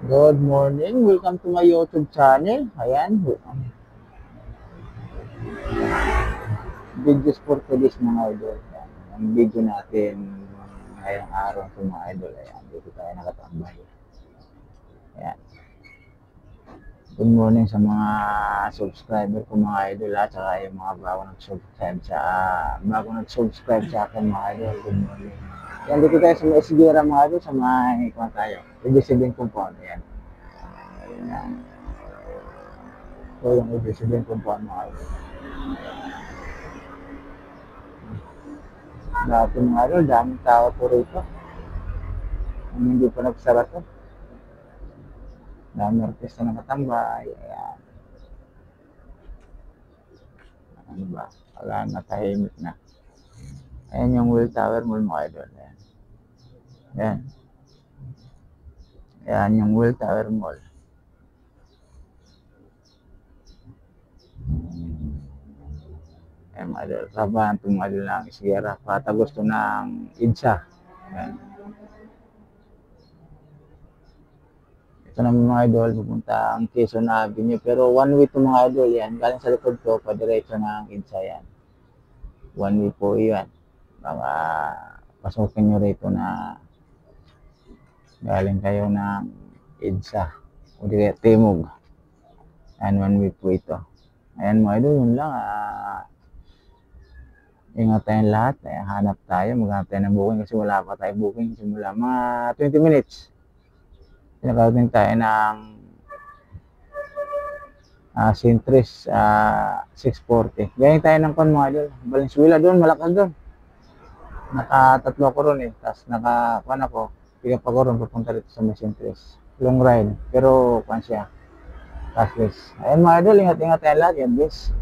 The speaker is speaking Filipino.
Good morning. Welcome to my YouTube channel. Ayan. Videos for today's mga idol. Ayan. Ang video natin ngayong araw ito mga idol. Ayan. Dito tayo nakatambay. Ayan. Good morning sa mga subscriber ko mga idol at saka yung mga bago nag-subscribe sa akin mga idol. Good morning. Ayan. Dito tayo sa may Sigera mga idol. Sa may kung tayo. Ibig compound. Ayan. Ayan. So yung ibig compound mga idol. Dati mga idol, daming tao po rito. Hindi pa nagsara to. Daming artista na katambay. Ayan. Ano ba? Wala na, tahimik na. Ayan yung Will Tower Mall mga idol. Ayan. Ayan. Ayan yung Will Tower Mall. Ayan mga idol. Sabahan itong mga idol ng Isigera. Pata gusto ng IDSA. Ayan. Ito naman mga idol, pupunta ang Quezon Avenue. Pero one way ito mga idol yan. Galing sa likod ko, padiretso ng IDSA yan. One way po yan. Baka pasukin nyo rito na galing kayo ng IDSA. O di kaya Timog. Ayan, one way po ito. Ayan mga idol, yun lang. Ingat tayong lahat. Hanap tayo. Maghanap tayo ng booking kasi wala pa tayo booking. Simula mga 20 minutes. Pinakarating tayo ng Sintris 640. Ganyan tayo ng kon mga idol. Valenzuela doon, malakas doon. Nakatatlo ko ron eh. Tapos nakakuan ako. Pick up ako ron papunta dito sa Sintris. Long ride. Pero kuan siya. Cashless. Ayan mga idol, ingat-ingat tayo lahat. Yan, bis.